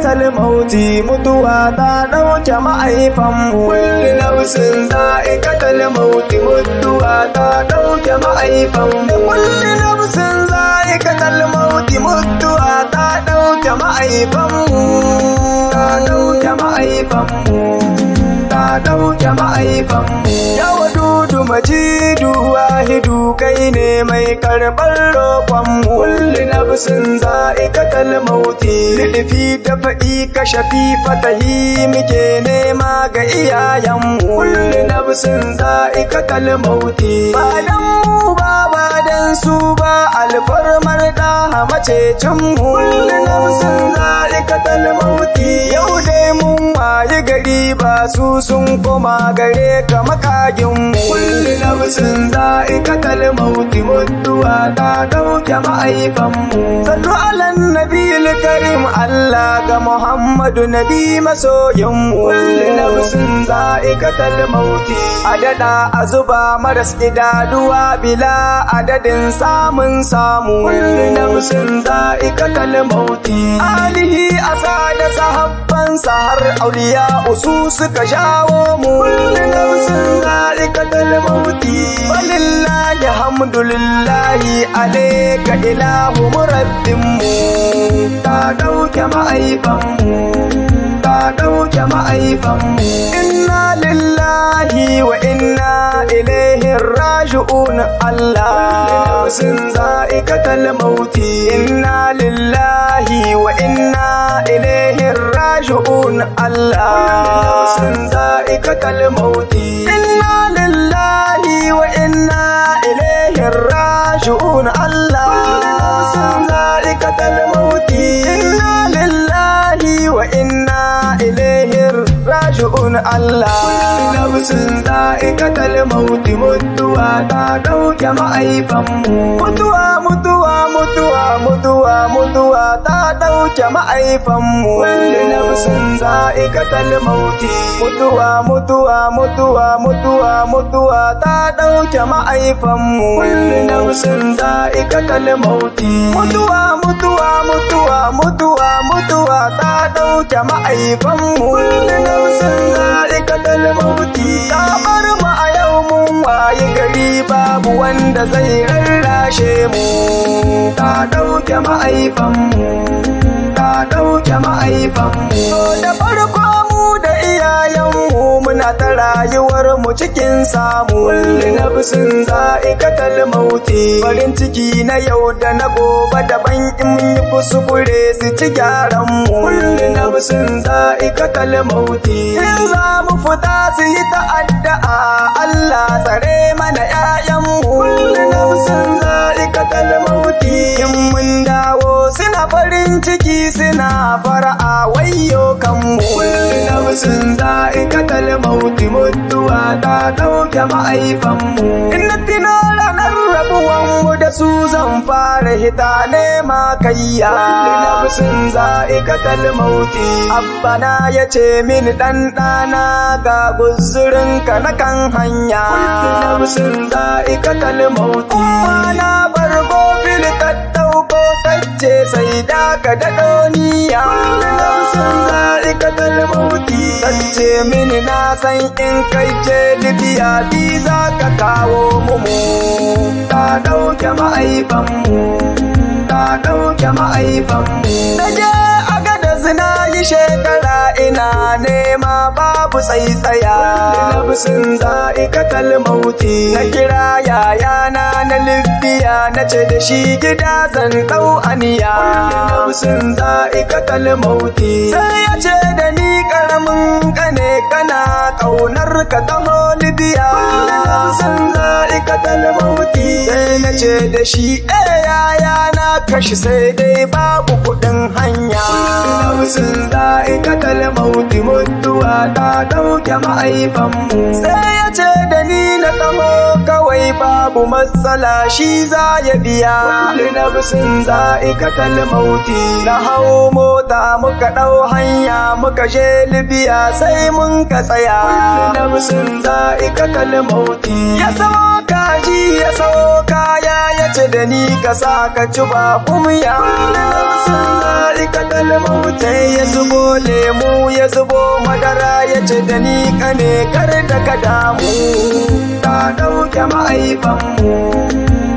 za'iqatal mauti mutuwa ta dauke ma'aifanmu kullu nafsin za'iqatal mauti mutuwa ta dauke ma'aifanmu kullu nafsin za'iqatal mauti mutuwa ta dauke ma'aifanmu ta dauke ma'aifanmu ta dauke ma'aifanmu ya wadudu majidu wahidu kai ne mai karɓar roƙonmu kullu nafsin za'iqatal mauti lifi da faɗi kashafi fatahi muke nema ga iyayenmu kullu nafsin za'iqatal mauti ba dan mu ba dan su ba alfarmar da hamacecinmu kullu nafsin za'iqatal mauti yau dai mun waye gari ba su sun koma gare ka makaginmu kullu nafsin za'iqatal mauti mutuwa ta dauke ma'aifanmu sallu alan nabiyil karim Allah ga Muhammadu nabi masoyinmu kullu nafsin za'iqatal mauti adada azuba maras idaduwa bila adadin samun samu kullu nafsin za'iqatal mauti alihi asada sahabbansa har auliya usu suka shawo mu kullu nafsin za'iqatal mauti walillahi hamdulillahi alayka ilahu murabbinmu ta dauke ma'aifanmu ta dauke ma'aifanmu inna lillahi wa inna ilaihi raji'un Allah nafsin za'iqatal mauti inna lillahi wa inna ilaihi raji'un Allah nafsin za'iqatal mauti inna lillahi wa inna ilaihi raji'un Allah nafsin za'iqatal mauti inna lillahi wa inna ilaihi raji'un Allah nafsin za'iqatal mauti mutuwa ta dauke ma'aifanmu mutuwa mutuwa mutuwa mutuwa mutuwa ta dauke ma'aifanmu kullu nafsin za'iqatal mauti mutuwa mutuwa mutuwa mutuwa mutuwa ta dauke ma'aifanmu kullu nafsin za'iqatal mauti mutuwa mutuwa mutuwa mutuwa mutuwa ta dauke ma'aifanmu kullu nafsin za'iqatal mauti ta bar mu a yau mun waye gari babu wanda zai rarrashe mu ta dauke ma'aifanmu ta dauke ma'aifanmu da farko mu da iyayenmu muna ta rayuwar mu cikin samu kullu nafsin za'iqatal mauti farin ciki na yau da na gobe daban in mun yi kuskure su ci gyaran mu kullu nafsin za'iqatal mauti in za mu fita su yi ta'addu'a Allah tsare mana ƴaƴanmu kullu nafsin za'iqatal mauti in mun dawo suna farin ciki suna fara'a wayyo kanmu kullu nafsin za'iqatal mauti mutuwa ta dauke ma'aifanmu inna tina ranar rabuwanmu da su zan fara hita nema kayya kullu nafsin za'iqatal mauti abbana yace min dan dana ga guzurinka na kan hanya kullu nafsin za'iqatal mauti umma bargo fil tattauko tace sai da ka dado niyya kullu nafsin za'iqatal mauti tace min na san in kai je Libya bi za ka kawo mu ta dauke ma'aifanmu ta dauke ma'aifanmu naje aga da zina yi shekara ina nema babu tsaitsaya nafsin za'iqatal mauti na kira yayana na Libya nace da shi gida zan dau aniya nafsin za'iqatal mauti sai ya ce da ni karamin kane kana kaunar ka taho Libya nafsin za'iqatal mauti sai nace da shi yayana kashi sai dai babu kudin hanya nafsin za'iqatal mauti mutuwa ta dauke ma'aifanmu sai ya ce da ni na taho kawai babu matsala shi za ya biya kullu nafsin za'iqatal mauti na hau mota muka dau hanya muka je Libya sai mun ka tsaya kullu nafsin za'iqatal mauti ya sauka ji ya sawo kaya ya ce da ni ka sa ka ci ba kumya. Nafsin za'iqatul maut ya zubo lemu ya zubo madara ya ce da ni kane kar da ka damu. Ta ɗauke ma'aifanmu,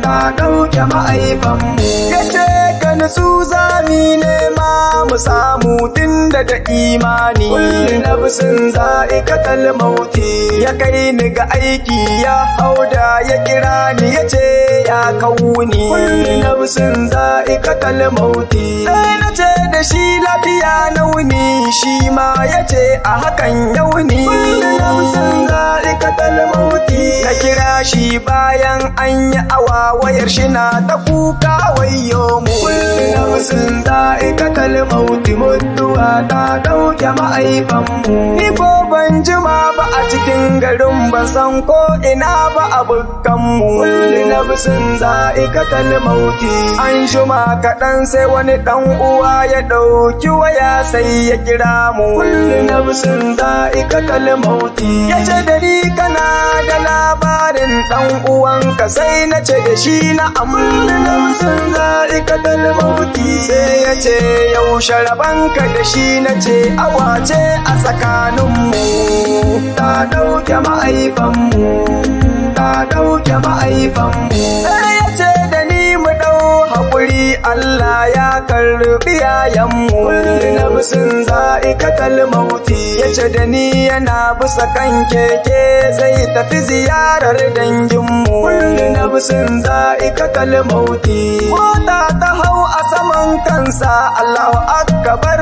ta ɗauke ma'aifanmu. Ya ce ka nutsu zami nema mu samu tunda da imani. Kullu nafsin za'iqatul maut ya kai ni ga aiki ya hauda ya kira ni ya ce ya kauni. Kullu nafsin za'iqatul maut sai na ce da shi lafiya nauni shi ma ya ce a hakan yauni. Kullu nafsin za'iqatul maut na kira shi bayan an yi awa wayar shi na ta kuka wayo mu. Kullu nafsin za'iqatul maut mutuwa ta ɗauke ma'aifanmu. Ni ko ban jima ba a cikin garin ban san ko ina ba abokanmu. Kullu nafsin za'iqatul maut. An jima kaɗan sai wani ɗan uwa ya ɗauki waya sai ya kira mu. Kullu nafsin za'iqatul maut. Ya ce da ni kana da labarin ɗan uwanka sai na ce da shi na kullu nafsin za'iqatul maut. Sai ya ce yaushe rabanka da shi na ce awace a tsakaninmu. Ta ɗauke ma'aifanmu, ta ɗauke ma'aifanmu. Sai ya ce da ni mu ɗau haƙuri Allah ya karɓi yayanmu. Kullu nafsin za'iqatul maut. Ya ce da ni yana bisa kan keke zai tafi ziyarar danginmu. Kullu nafsin za'iqatul maut. Mota ta hau a saman kansa Allahu akbar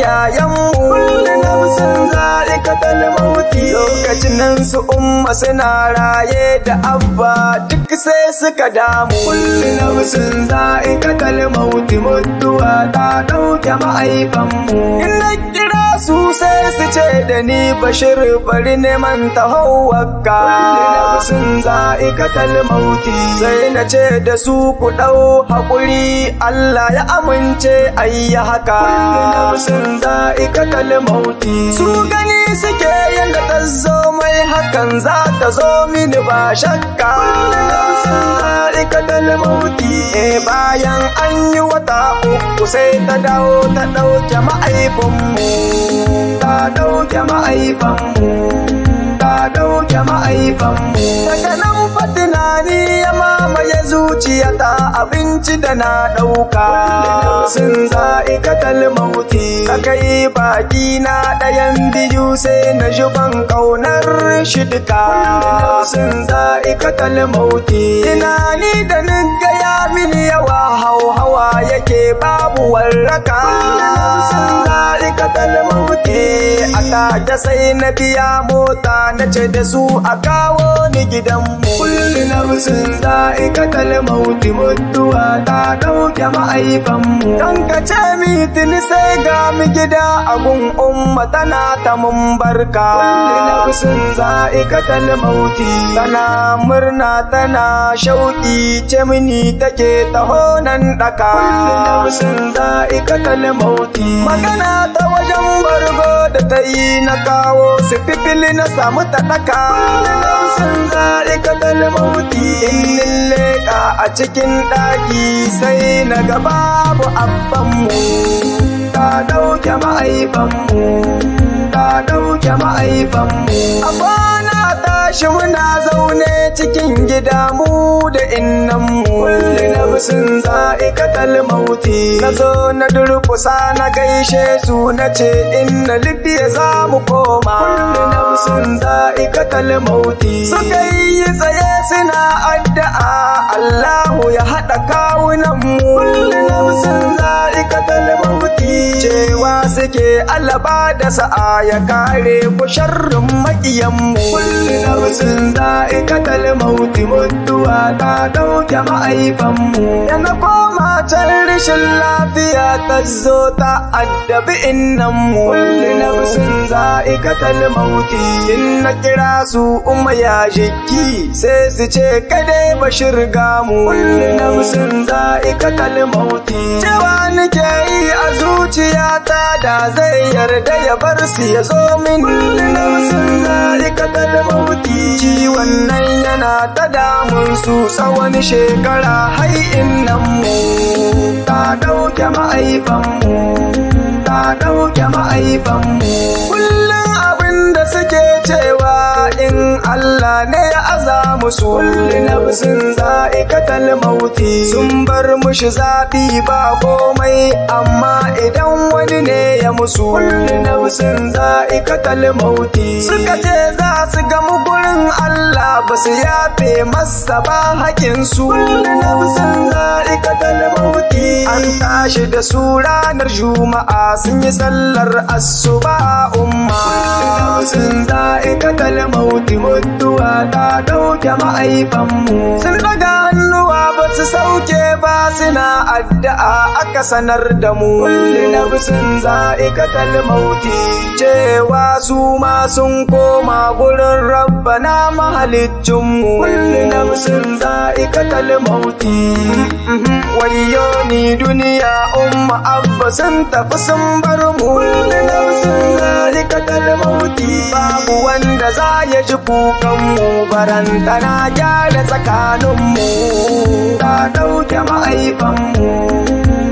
yayanmu. Kullu nafsin za'iqatul maut. Lokacin nan su umma suna raye da abba duk sai suka damu. Kullu nafsin za'iqatul maut mutuwa ta ɗauke ma'aifanmu. In na kira su sai su ce da ni Bashir bari neman tahawwaka. Kullu nafsin za'iqatul maut. Sai na ce da su ku ɗau haƙuri Allah ya amince ayya haka. Kullu nafsin za'iqatul maut. Su gani suke yanda ta zo mai hakan za ta zo mini ba shakka. Kullu nafsin za'iqatul maut. Bayan an yi wata uku sai ta dawo ta ɗauke ma'aifanmu. Ta ɗauke ma'aifanmu, ta ɗauke ma'aifanmu. Daga nan fa tunani ya mamaye zuciyata abinci da na ɗauka. Sun za'iqatul maut. Ta kai baki na ɗayan biyu sai na ji ban ƙaunar shi duka. Sun za'iqatul maut. Tunani da ninka ya mini yawa hauhawa yake babu warraka. Sun za'iqatul maut. A take sai na biya mota na ce da su a kawo ni gidanmu. Kullu nafsin za'iqatul maut mutuwa ta ɗauke ma'aifanmu. Dan ka ce mi tuni sai ga mi gida abun umma tana ta mun barka. Kullu nafsin za'iqatul maut. Tana murna tana shauƙi ce mini take taho nan ɗaka. Kullu nafsin za'iqatul maut. Magana ta wajen bargo da ta yi na kawo su fifili na samu ta ɗaka. Kullu nafsin za'iqatul maut. In leƙa a cikin ɗaki sai na ga babu abbanmu. Ta ɗauke ma'aifanmu, ta ɗauke ma'aifanmu. A kwana tashi muna zaune cikin gida mu da innanmu. Kullu nafsin za'iqatul maut. Na zo na durƙusa na gaishe su na ce inna Libya za mu koma. Kullu nafsin za'iqatul maut. Suka yi tsaye suna addu'a Allahu ya haɗa kawunanmu. Kullu nafsin za'iqatul maut. Cewa suke Allah ba da sa'a ya kare ku sharrin maƙiyanmu. Kullu nafsin za'iqatul maut mutuwa ta ɗauke ma'aifanmu. Da na koma can rashin lafiya ta zo ta addabi innanmu. Kullu nafsin za'iqatul maut. In na kira su umma ya jiki sai su ce kada Bashir gamu. Kullu nafsin za'iqatul maut. Cewa nake yi a zuciyata da zai yarda ya bar su ya zo min. Kullu nafsin za'iqatul maut. Ciwon nan yana ta damun su tsawon shekara hain nan mu ta ɗauke ma'aifanmu ta ɗauke ma'aifanmu. Kullum abin da suke cewa in Allah ne ya aza musu kulli nafsin za'iqatal mauti, sun bar mushi zaɓi ba komai amma idan wani ne ya musu kulli nafsin za'iqatal mauti, suka ce za su gamu gurin Allah ba su yafe masa ba hakin su kulli nafsin za'iqatal mauti. An tashi da su ranar juma'a sun yi sallar asuba umma kulli nafsin za'iqatal mauti, mutuwa ta ɗauke ma'aifanmu. Sun daga hannuwa ba su sauke ba suna addu'a aka sanar da mu kulli nafsin za'iqatal mauti, cewa su ma sun koma gurin rabbana mahaliccinmu kulli nafsin za'iqatal mauti. Wayyo ni duniya umma abba sun tafi sun bar mu kulli nafsin za'iqatal mauti, babu wanda za ya ji kukanmu barantana gyara tsakaninmu. Ta ɗauke ma'aifanmu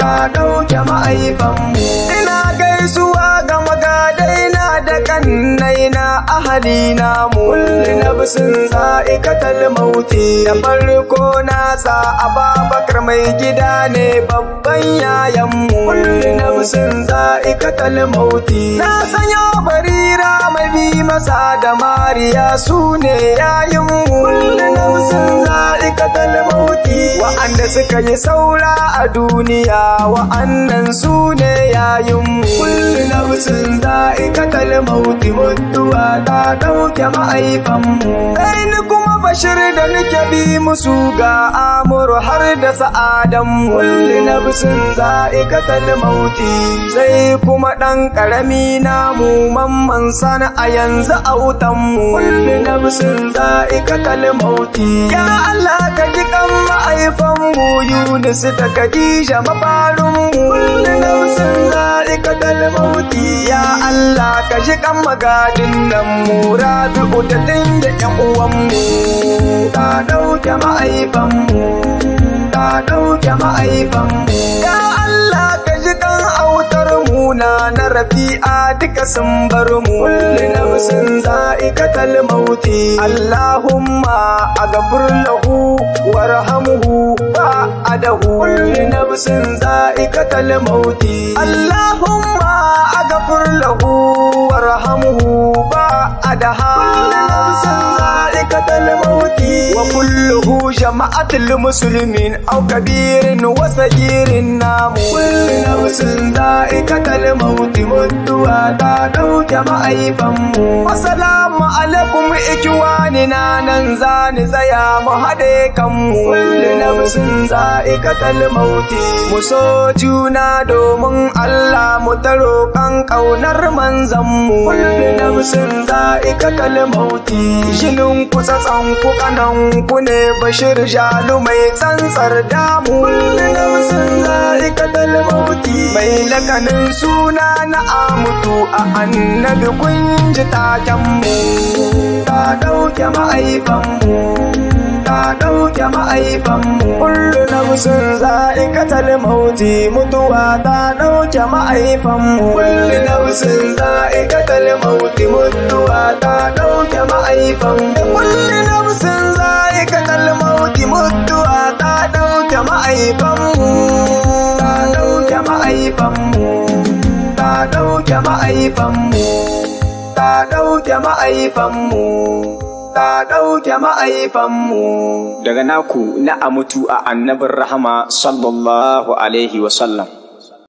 ta ɗauke ma'aifanmu. Ina gaisuwa ga magadaina da kannaina ahalina mu kulli nafsin za'iqatal mauti. Da farko na sa Ababakar mai gida ne babban yayanmu kulli nafsin za'iqatal mauti. Na sanyo Barira mai bi masa da Mariya su ne yayinmu kulli nafsin za'iqatal mauti. Wa'anda suka yi saura a duniya wa'annan su ne yayinmu kulli nafsin za'iqatal mauti, mutuwa ta ɗauke ma'aifanmu. Kai ni kuma Bashir da nake bi musu ga Amur har da Sa'adanmu kulli nafsin za'iqatal mauti. Sai kuma ɗan ƙarami namu Mamman Sani a yanzu a wutanmu kulli nafsin za'iqatal mauti. Ya Allah ka ji kan ma'aifanmu Yunus da Khadija mafarinmu kulli nafsin za'iqatal mauti. Ya Allah ka ji kan magadin nan mu Rabi'u da dinga ƴan uwanmu. Ta ɗauke ma'aifanmu ta ɗauke ma'aifanmu. Ya Allah ka ji kan autar mu na Rafi'a duka sun bar mu kulli nafsin za'iqatal mauti. Allahumma aghfir lahu warhamhu ba'dahu kulli nafsin za'iqatal mauti. Allahumma aghfir lahu warhamhu ba'daha kulli nafsin za'iqatal mauti. Wa kulluhu jama'atul muslimin aw kabirin wa sagirin namu kulli nafsin za'iqatal mauti, mutuwa ta ɗauke ma'aifanmu. Assalamu alaikum ikiwani na nan zani tsaya mu haɗe kanmu kulli nafsin za'iqatal mauti. Mu so juna domin Allah mu ta roƙan ƙaunar manzanmu kulli nafsin za'iqatal mauti. Shinin ku tsatsan ku kanan ku ne Bashir Jalu mai tsantsar damu kulli nafsin za'iqatal mauti. Mai lakanin suna na Amutu a annabi kun ji takenmu. Ta ɗauke ma'aifanmu ta ɗauke ma'aifanmu. Kullu nafsin za'iqatal mauti, mutuwa ta ɗauke ma'aifanmu. Kullu nafsin za'iqatal mauti, mutuwa ta ɗauke ma'aifanmu. Kullu nafsin za'iqatal mauti, mutuwa ta ɗauke ma'aifanmu. Ta ɗauke ma'aifanmu ta ɗauke ma'aifanmu ta ɗauke ma'aifanmu ta ɗauke ma'aifanmu. Daga naku na Amutu a annabin rahama sallallahu alaihi wasallam.